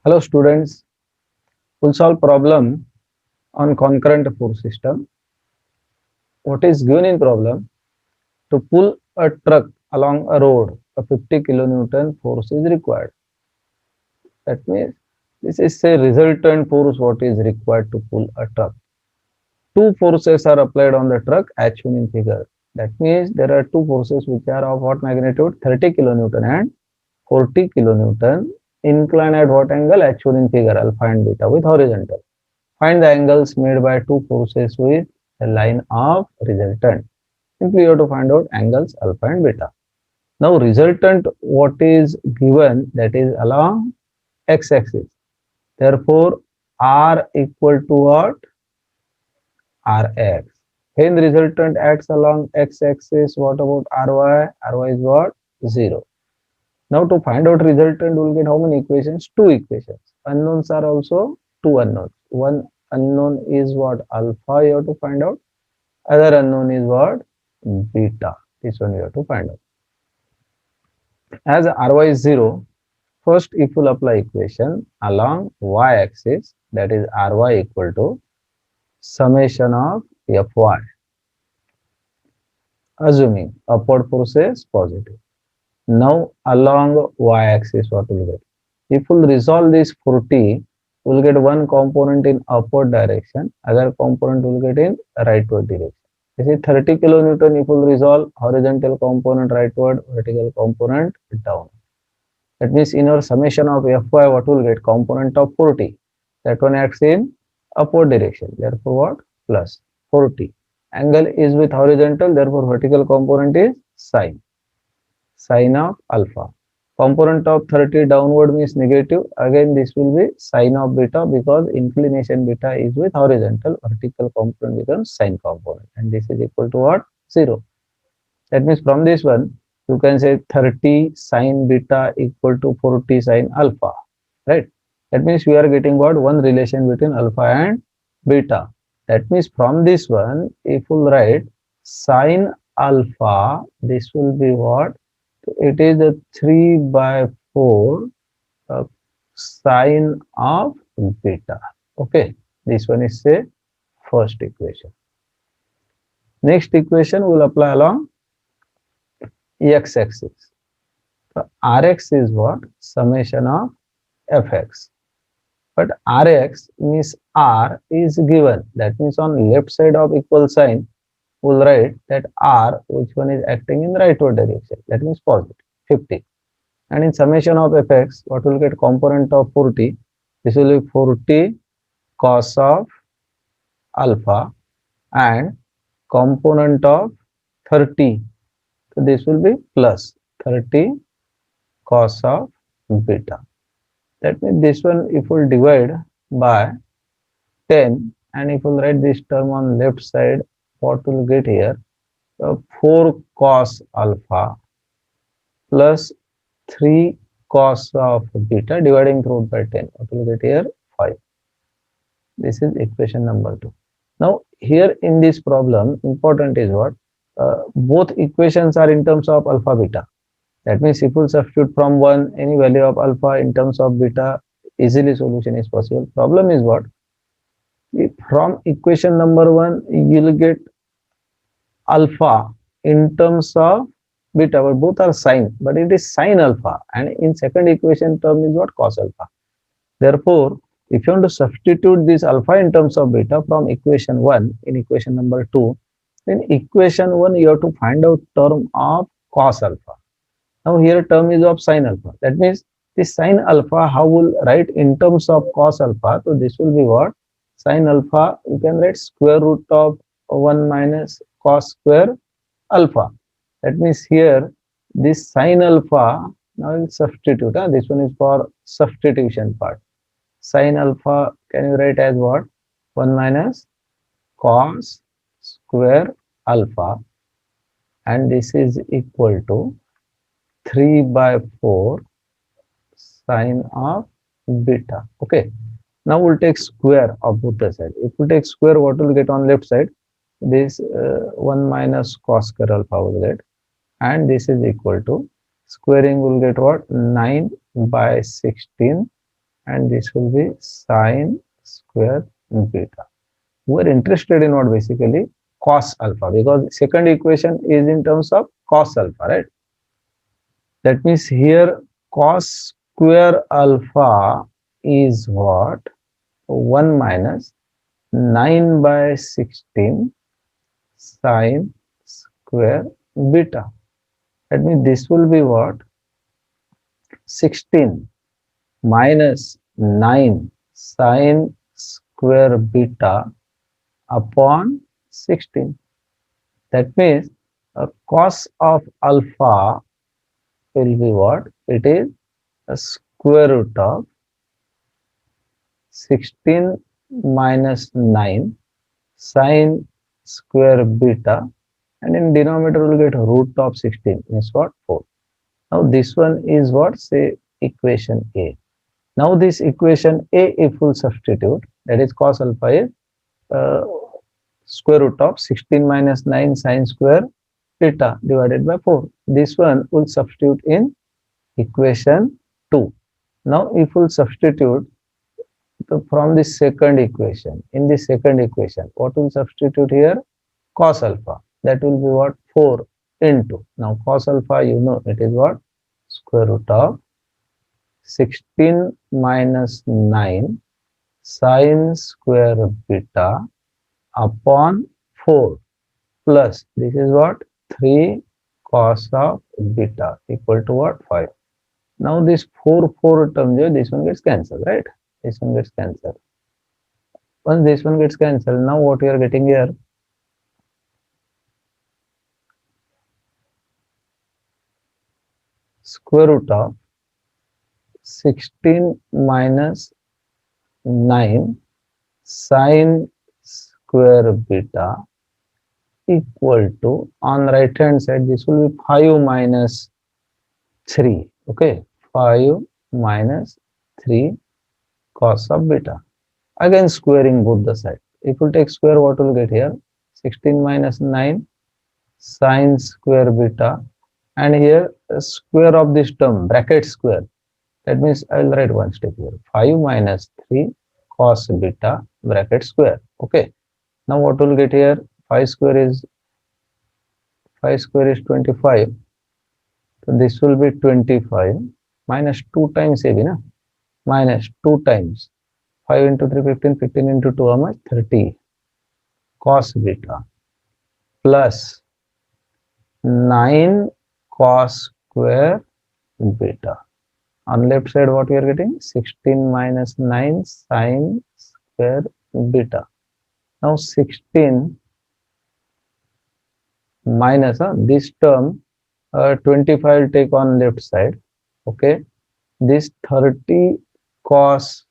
Hello students, we'll solve problem on concurrent force system. What is given in problem? To pull a truck along a road, a 50 kilonewton force is required. That means this is a resultant force what is required to pull a truck. Two forces are applied on the truck as shown in figure. That means there are two forces which are of what magnitude? 30 kilonewton and 40 kilonewton inclined at what angle? As shown in figure alpha and beta with horizontal. Find the angles made by two forces with a line of resultant. Simply you have to find out angles alpha and beta. Now resultant what is given, that is along x-axis. Therefore R equal to what? Rx. When resultant acts along x-axis, what about Ry? Ry is what? 0. Now to find out resultant, we will get how many equations? Two equations. Unknowns are also two unknowns. One unknown is what? Alpha you have to find out. Other unknown is what? Beta. This one you have to find out. As Ry is 0, first if you apply equation along y-axis, that is Ry equal to summation of Fy, assuming upward force is positive. Now along y-axis what will get? If we resolve this 40, we will get one component in upward direction, other component will get in rightward direction. This is 30 kilonewton. If we resolve horizontal component rightward, vertical component down. That means in our summation of Fy, what will get? Component of 40. That one acts in upward direction. Therefore what? Plus 40. Angle is with horizontal, therefore vertical component is sine. Sine of alpha. Component of 30 downward means negative. Again this will be sine of beta because inclination beta is with horizontal. Vertical component becomes sine component. And this is equal to what? 0. That means from this one, you can say 30 sine beta equal to 40 sine alpha. Right? That means we are getting what? One relation between alpha and beta. That means from this one, if we write sine alpha, this will be what? It is a 3 by 4 sine of beta. Okay, this one is say first equation. Next equation will apply along x-axis. So Rx is what? Summation of Fx. But Rx means R is given. That means on left side of equal sign, we'll write that R, which one is acting in rightward direction. That means positive, 50. And in summation of Fx, what will get? Component of 40. This will be 40 cos of alpha and component of 30. So this will be plus 30 cos of beta. That means this one if we divide by 10 and if we write this term on left side, what will get here? 4 cos alpha plus 3 cos of beta dividing through by 10. What will get here? 5. This is equation number 2. Now here in this problem, important is what? Both equations are in terms of alpha beta. That means if we substitute from one any value of alpha in terms of beta, easily solution is possible. Problem is what? From equation number 1, you will get alpha in terms of beta, but both are sine, but it is sine alpha, and in second equation term is what? Cos alpha. Therefore, if you want to substitute this alpha in terms of beta from equation 1 in equation number 2, in equation 1 you have to find out term of cos alpha. Now here term is of sine alpha. That means this sine alpha, how will write in terms of cos alpha? So this will be what? Sine alpha, you can write square root of 1 minus cos square alpha. That means here this sine alpha, now we'll substitute. This one is for substitution part. Sine alpha can you write as what? 1 minus cos square alpha, and this is equal to 3 by 4 sine of beta. Okay. Now we'll take square of both the sides. If we take square, what will get on left side? This 1 minus cos square alpha will get, and this is equal to squaring will get what? 9 by 16 and this will be sine square beta. We are interested in what basically cos alpha, because second equation is in terms of cos alpha, right? That means here cos square alpha is what? 1 minus 9 by 16 sine square beta. That means this will be what? 16 minus 9 sine square beta upon 16. That means cos of alpha will be what? It is a square root of 16 minus 9 sine square beta, and in denominator we will get root of 16 means what? 4. Now this one is what? Say equation A. Now this equation A, if we substitute, that is cos alpha is uh, square root of 16 minus 9 sine square beta divided by 4. This one will substitute in equation 2. Now if we substitute from the second equation, in the second equation, what will substitute here? Cos alpha. That will be what? 4 into. Now cos alpha, you know, it is what? Square root of 16 minus 9 sine square beta upon 4 plus this is what? 3 cos of beta equal to what? 5. Now this 4 term, this one gets cancelled, right? This one gets cancelled. Once this one gets cancelled, now what we are getting here? Square root of 16 minus 9 sine square beta equal to, on right hand side this will be 5 minus 3. Okay, 5 minus 3 cos of beta. Again squaring both the sides. If we take square, what will get here? 16 minus 9 sine square beta, and here square of this term, bracket square. That means I will write one step here. 5 minus 3 cos beta bracket square. Okay. Now what will get here? 5 square is 25. So this will be 25 minus 2 times AB, na? Minus 2 times 5 into 3, 15, 15 into 2, how much? 30 cos beta plus 9 cos square beta. On left side, what we are getting? 16 minus 9 sine square beta. Now 16 minus this term, 25 will take on left side. Okay, this 30 cos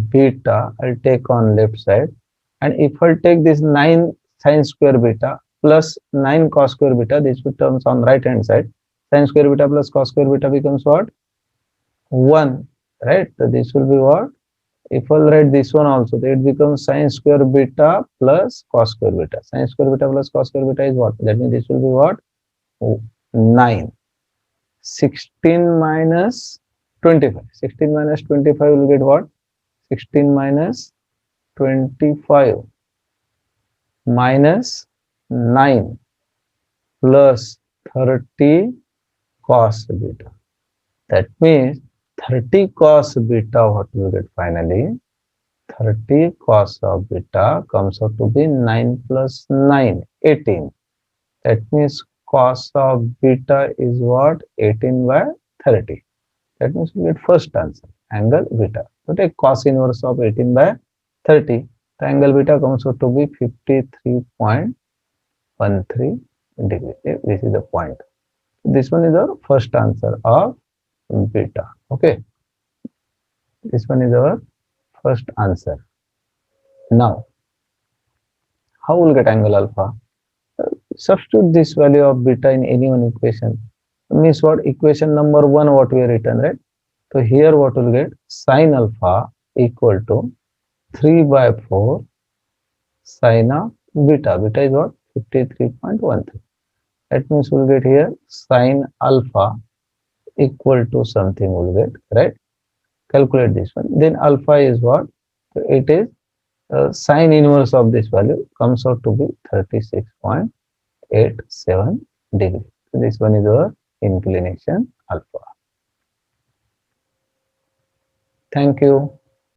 beta I'll take on left side, and if I'll take this 9 sine square beta plus 9 cos square beta, this terms on right hand side. Sine square beta plus cos square beta becomes what? 1, right? So this will be what? If I'll write this one also, it becomes sine square beta plus cos square beta. Sine square beta plus cos square beta is what? That means this will be what? 9. 16 minus 25. 16 minus 25 will get what? 16 minus 25 minus 9 plus 30 cos beta. That means 30 cos beta, what will get finally? 30 cos of beta comes out to be 9 plus 9, 18. That means cos of beta is what? 18 by 30. That means we get first answer, angle beta. So take cos inverse of 18 by 30. The angle beta comes out to be 53.13 degree. This is the point. This one is our first answer of beta. Okay. This one is our first answer. Now, how will get angle alpha? Substitute this value of beta in any one equation. Means what? Equation number 1, what we have written, right? So here what will get? Sine alpha equal to 3 by 4 sine of beta. Beta is what? 53.13. That means we'll get here sine alpha equal to something we'll get, right? calculate this one. Then alpha is what? So it is sine inverse of this value comes out to be 36.87 degree. So this one is our inclination alpha. Thank you.